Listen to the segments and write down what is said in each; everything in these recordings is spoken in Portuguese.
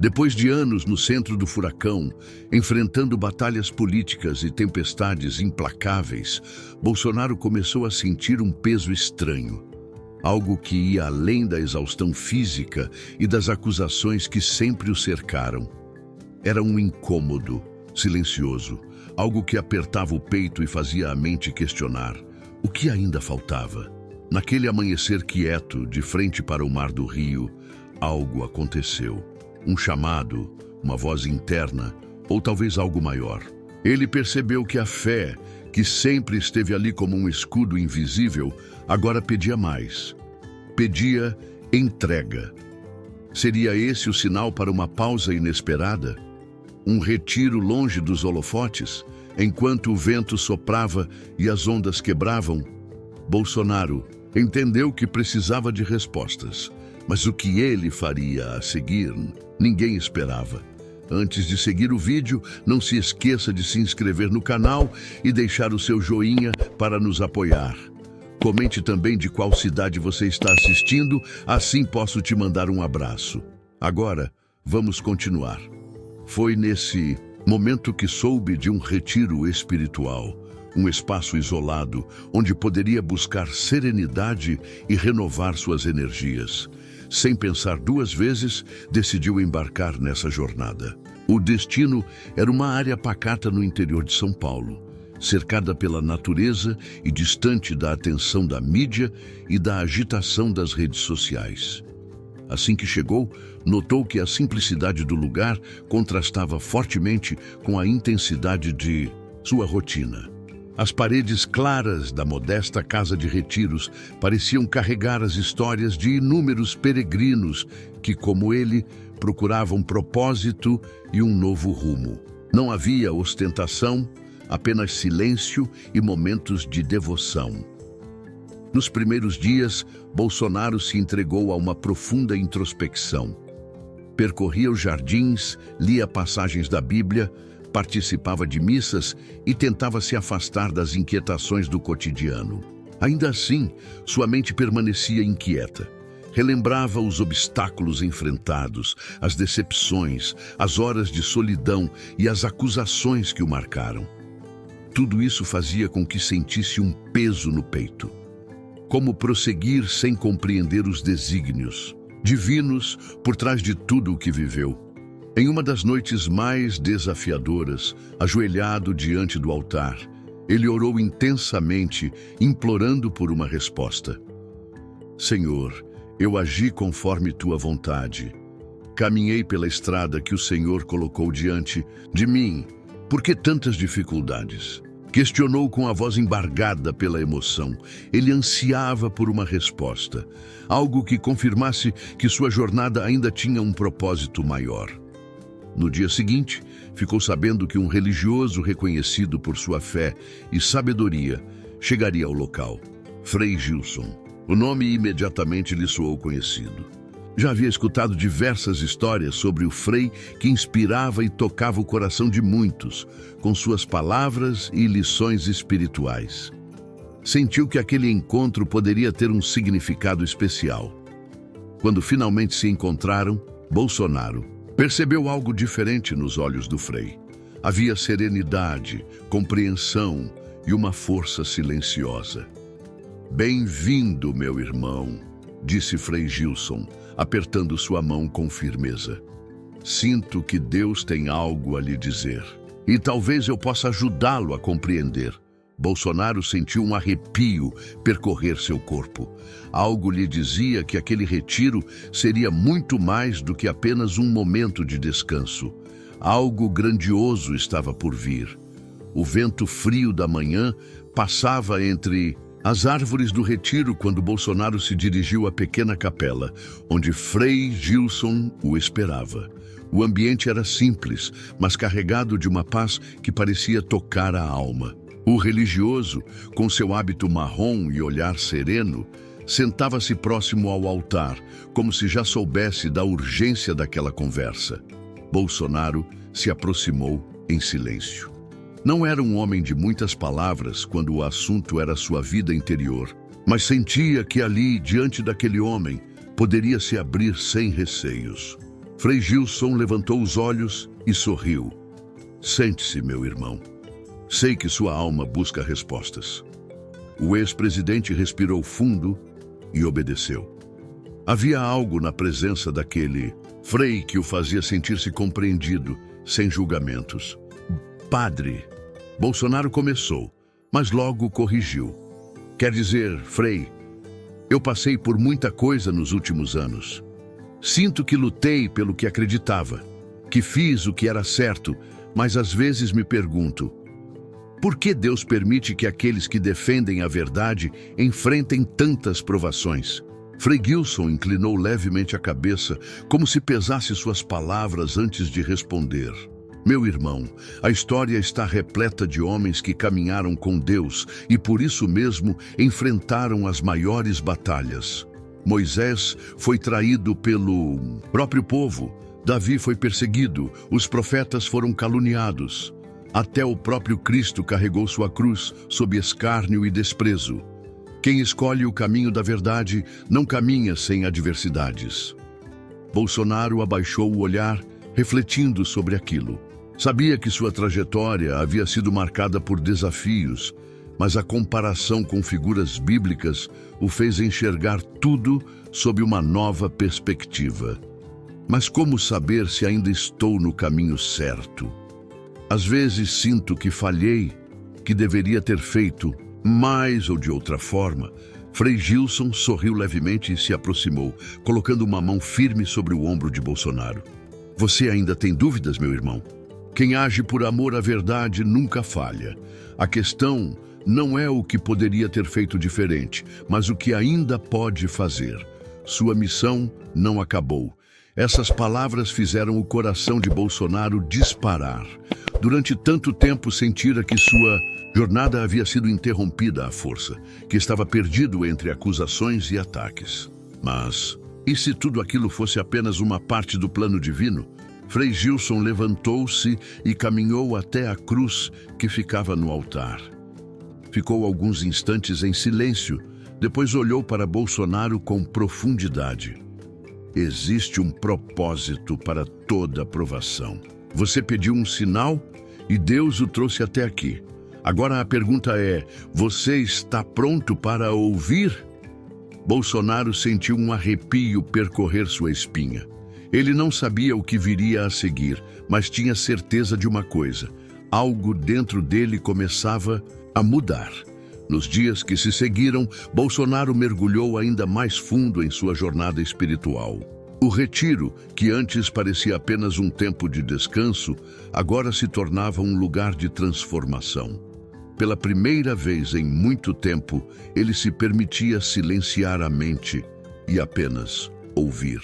Depois de anos no centro do furacão, enfrentando batalhas políticas e tempestades implacáveis, Bolsonaro começou a sentir um peso estranho. Algo que ia além da exaustão física e das acusações que sempre o cercaram. Era um incômodo, silencioso, algo que apertava o peito e fazia a mente questionar o que ainda faltava. Naquele amanhecer quieto, de frente para o mar do Rio, algo aconteceu. Um chamado, uma voz interna, ou talvez algo maior. Ele percebeu que a fé, que sempre esteve ali como um escudo invisível, agora pedia mais. Pedia entrega. Seria esse o sinal para uma pausa inesperada? Um retiro longe dos holofotes, enquanto o vento soprava e as ondas quebravam? Bolsonaro entendeu que precisava de respostas, mas o que ele faria a seguir, ninguém esperava. Antes de seguir o vídeo, não se esqueça de se inscrever no canal e deixar o seu joinha para nos apoiar. Comente também de qual cidade você está assistindo, assim posso te mandar um abraço. Agora, vamos continuar. Foi nesse momento que soube de um retiro espiritual, um espaço isolado, onde poderia buscar serenidade e renovar suas energias. Sem pensar duas vezes, decidiu embarcar nessa jornada. O destino era uma área pacata no interior de São Paulo, cercada pela natureza e distante da atenção da mídia e da agitação das redes sociais. Assim que chegou, notou que a simplicidade do lugar contrastava fortemente com a intensidade de sua rotina. As paredes claras da modesta casa de retiros pareciam carregar as histórias de inúmeros peregrinos que, como ele, procuravam propósito e um novo rumo. Não havia ostentação, apenas silêncio e momentos de devoção. Nos primeiros dias, Bolsonaro se entregou a uma profunda introspecção. Percorria os jardins, lia passagens da Bíblia, participava de missas e tentava se afastar das inquietações do cotidiano. Ainda assim, sua mente permanecia inquieta. Relembrava os obstáculos enfrentados, as decepções, as horas de solidão e as acusações que o marcaram. Tudo isso fazia com que sentisse um peso no peito. Como prosseguir sem compreender os desígnios divinos por trás de tudo o que viveu? Em uma das noites mais desafiadoras, ajoelhado diante do altar, ele orou intensamente, implorando por uma resposta. Senhor, eu agi conforme tua vontade. Caminhei pela estrada que o Senhor colocou diante de mim. Por que tantas dificuldades? Questionou com a voz embargada pela emoção. Ele ansiava por uma resposta, algo que confirmasse que sua jornada ainda tinha um propósito maior. No dia seguinte, ficou sabendo que um religioso reconhecido por sua fé e sabedoria chegaria ao local. Frei Gilson. O nome imediatamente lhe soou conhecido. Já havia escutado diversas histórias sobre o frei que inspirava e tocava o coração de muitos, com suas palavras e lições espirituais. Sentiu que aquele encontro poderia ter um significado especial. Quando finalmente se encontraram, Bolsonaro percebeu algo diferente nos olhos do frei. Havia serenidade, compreensão e uma força silenciosa. Bem-vindo, meu irmão, disse Frei Gilson, apertando sua mão com firmeza. Sinto que Deus tem algo a lhe dizer, e talvez eu possa ajudá-lo a compreender. Bolsonaro sentiu um arrepio percorrer seu corpo. Algo lhe dizia que aquele retiro seria muito mais do que apenas um momento de descanso. Algo grandioso estava por vir. O vento frio da manhã passava entre as árvores do retiro quando Bolsonaro se dirigiu à pequena capela, onde Frei Gilson o esperava. O ambiente era simples, mas carregado de uma paz que parecia tocar a alma. O religioso, com seu hábito marrom e olhar sereno, sentava-se próximo ao altar, como se já soubesse da urgência daquela conversa. Bolsonaro se aproximou em silêncio. Não era um homem de muitas palavras quando o assunto era sua vida interior, mas sentia que ali, diante daquele homem, poderia se abrir sem receios. Frei Gilson levantou os olhos e sorriu. Sente-se, meu irmão. Sei que sua alma busca respostas. O ex-presidente respirou fundo e obedeceu. Havia algo na presença daquele frei que o fazia sentir-se compreendido, sem julgamentos. Padre, Bolsonaro começou, mas logo corrigiu. Quer dizer, frei, eu passei por muita coisa nos últimos anos. Sinto que lutei pelo que acreditava, que fiz o que era certo, mas às vezes me pergunto, por que Deus permite que aqueles que defendem a verdade enfrentem tantas provações? Frei Gilson inclinou levemente a cabeça, como se pesasse suas palavras antes de responder. Meu irmão, a história está repleta de homens que caminharam com Deus e por isso mesmo enfrentaram as maiores batalhas. Moisés foi traído pelo próprio povo, Davi foi perseguido, os profetas foram caluniados. Até o próprio Cristo carregou sua cruz sob escárnio e desprezo. Quem escolhe o caminho da verdade não caminha sem adversidades. Bolsonaro abaixou o olhar, refletindo sobre aquilo. Sabia que sua trajetória havia sido marcada por desafios, mas a comparação com figuras bíblicas o fez enxergar tudo sob uma nova perspectiva. Mas como saber se ainda estou no caminho certo? Às vezes sinto que falhei, que deveria ter feito mais ou de outra forma. Frei Gilson sorriu levemente e se aproximou, colocando uma mão firme sobre o ombro de Bolsonaro. Você ainda tem dúvidas, meu irmão? Quem age por amor à verdade nunca falha. A questão não é o que poderia ter feito diferente, mas o que ainda pode fazer. Sua missão não acabou. Essas palavras fizeram o coração de Bolsonaro disparar. Durante tanto tempo sentira que sua jornada havia sido interrompida à força, que estava perdido entre acusações e ataques. Mas, e se tudo aquilo fosse apenas uma parte do plano divino? Frei Gilson levantou-se e caminhou até a cruz que ficava no altar. Ficou alguns instantes em silêncio, depois olhou para Bolsonaro com profundidade. Existe um propósito para toda provação. Você pediu um sinal e Deus o trouxe até aqui. Agora a pergunta é, você está pronto para ouvir? Bolsonaro sentiu um arrepio percorrer sua espinha. Ele não sabia o que viria a seguir, mas tinha certeza de uma coisa. Algo dentro dele começava a mudar. Nos dias que se seguiram, Bolsonaro mergulhou ainda mais fundo em sua jornada espiritual. O retiro, que antes parecia apenas um tempo de descanso, agora se tornava um lugar de transformação. Pela primeira vez em muito tempo, ele se permitia silenciar a mente e apenas ouvir.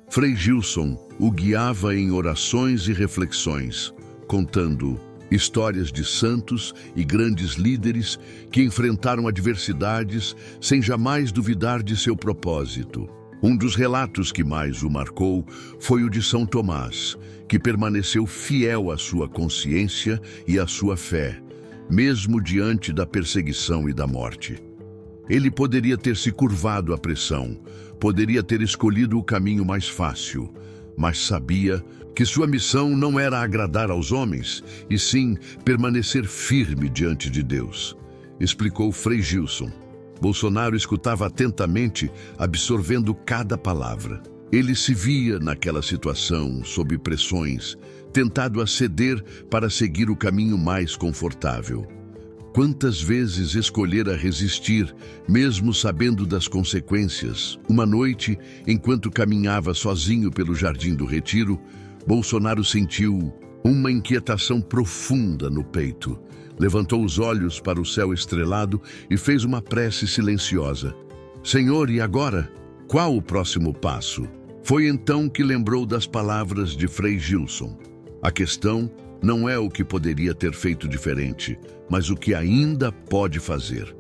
Frei Gilson o guiava em orações e reflexões, contando histórias de santos e grandes líderes que enfrentaram adversidades sem jamais duvidar de seu propósito. Um dos relatos que mais o marcou foi o de São Tomás, que permaneceu fiel à sua consciência e à sua fé, mesmo diante da perseguição e da morte. Ele poderia ter se curvado à pressão, poderia ter escolhido o caminho mais fácil, mas sabia que sua missão não era agradar aos homens, e sim permanecer firme diante de Deus, explicou Frei Gilson. Bolsonaro escutava atentamente, absorvendo cada palavra. Ele se via naquela situação, sob pressões, tentado a ceder para seguir o caminho mais confortável. Quantas vezes escolhera resistir, mesmo sabendo das consequências? Uma noite, enquanto caminhava sozinho pelo Jardim do Retiro, Bolsonaro sentiu uma inquietação profunda no peito. Levantou os olhos para o céu estrelado e fez uma prece silenciosa. Senhor, e agora? Qual o próximo passo? Foi então que lembrou das palavras de Frei Gilson. A questão não é o que poderia ter feito diferente, mas o que ainda pode fazer.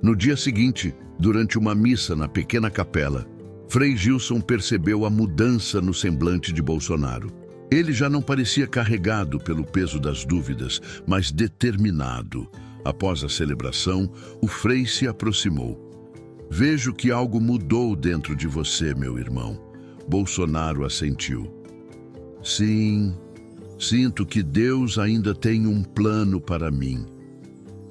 No dia seguinte, durante uma missa na pequena capela, Frei Gilson percebeu a mudança no semblante de Bolsonaro. Ele já não parecia carregado pelo peso das dúvidas, mas determinado. Após a celebração, o frei se aproximou. Vejo que algo mudou dentro de você, meu irmão. Bolsonaro assentiu. Sim, sinto que Deus ainda tem um plano para mim.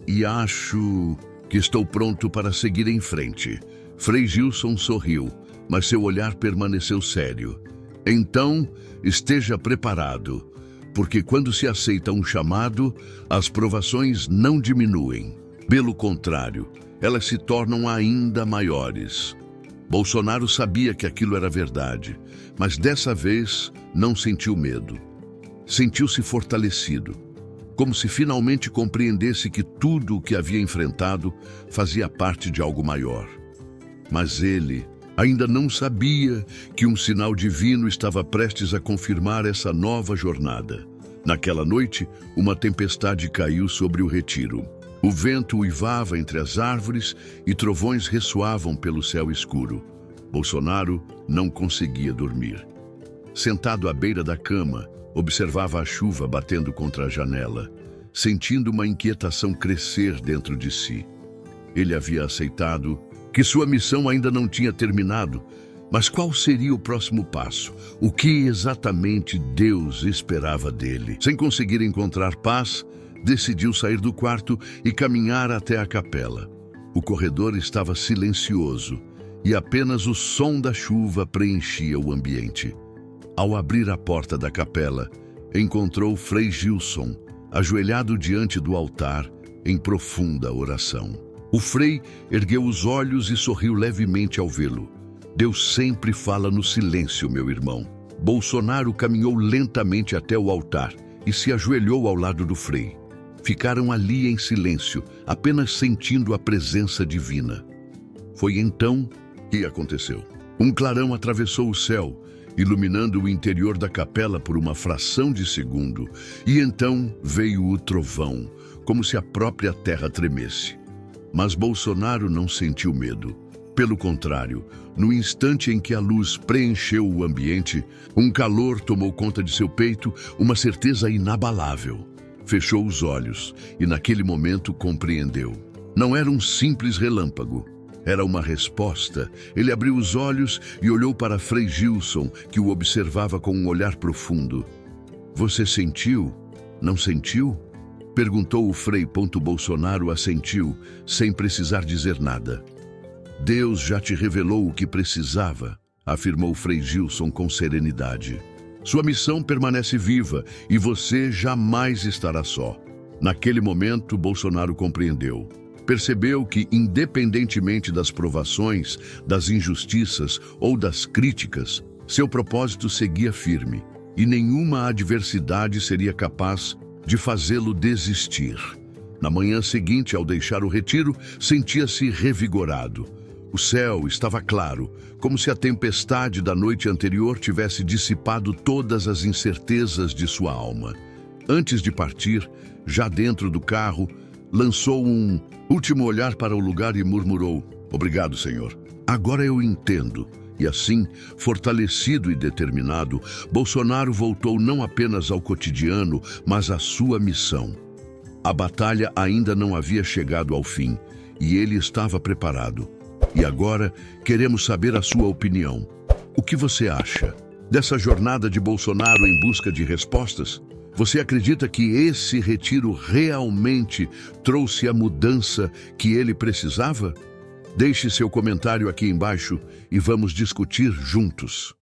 E acho que estou pronto para seguir em frente. Frei Gilson sorriu, mas seu olhar permaneceu sério. Então, esteja preparado, porque quando se aceita um chamado, as provações não diminuem. Pelo contrário, elas se tornam ainda maiores. Bolsonaro sabia que aquilo era verdade, mas dessa vez não sentiu medo. Sentiu-se fortalecido, como se finalmente compreendesse que tudo o que havia enfrentado fazia parte de algo maior. Mas ele ainda não sabia que um sinal divino estava prestes a confirmar essa nova jornada. Naquela noite, uma tempestade caiu sobre o retiro. O vento uivava entre as árvores e trovões ressoavam pelo céu escuro. Bolsonaro não conseguia dormir. Sentado à beira da cama, observava a chuva batendo contra a janela, sentindo uma inquietação crescer dentro de si. Ele havia aceitado que sua missão ainda não tinha terminado, mas qual seria o próximo passo? O que exatamente Deus esperava dele? Sem conseguir encontrar paz, decidiu sair do quarto e caminhar até a capela. O corredor estava silencioso e apenas o som da chuva preenchia o ambiente. Ao abrir a porta da capela, encontrou Frei Gilson, ajoelhado diante do altar, em profunda oração. O frei ergueu os olhos e sorriu levemente ao vê-lo. Deus sempre fala no silêncio, meu irmão. Bolsonaro caminhou lentamente até o altar e se ajoelhou ao lado do frei. Ficaram ali em silêncio, apenas sentindo a presença divina. Foi então que aconteceu. Um clarão atravessou o céu, iluminando o interior da capela por uma fração de segundo, e então veio o trovão, como se a própria terra tremesse. Mas Bolsonaro não sentiu medo. Pelo contrário, no instante em que a luz preencheu o ambiente, um calor tomou conta de seu peito, uma certeza inabalável. Fechou os olhos e naquele momento compreendeu. Não era um simples relâmpago. Era uma resposta. Ele abriu os olhos e olhou para Frei Gilson, que o observava com um olhar profundo. Você sentiu? Não sentiu? Perguntou o Frei. Bolsonaro assentiu, sem precisar dizer nada. Deus já te revelou o que precisava, afirmou Frei Gilson com serenidade. Sua missão permanece viva e você jamais estará só. Naquele momento, Bolsonaro compreendeu. Percebeu que, independentemente das provações, das injustiças ou das críticas, seu propósito seguia firme e nenhuma adversidade seria capaz de fazê-lo desistir. Na manhã seguinte, ao deixar o retiro, sentia-se revigorado. O céu estava claro, como se a tempestade da noite anterior tivesse dissipado todas as incertezas de sua alma. Antes de partir, já dentro do carro, lançou um último olhar para o lugar e murmurou: Obrigado, Senhor. Agora eu entendo. E assim, fortalecido e determinado, Bolsonaro voltou não apenas ao cotidiano, mas à sua missão. A batalha ainda não havia chegado ao fim, e ele estava preparado. E agora, queremos saber a sua opinião. O que você acha dessa jornada de Bolsonaro em busca de respostas? Você acredita que esse retiro realmente trouxe a mudança que ele precisava? Deixe seu comentário aqui embaixo e vamos discutir juntos.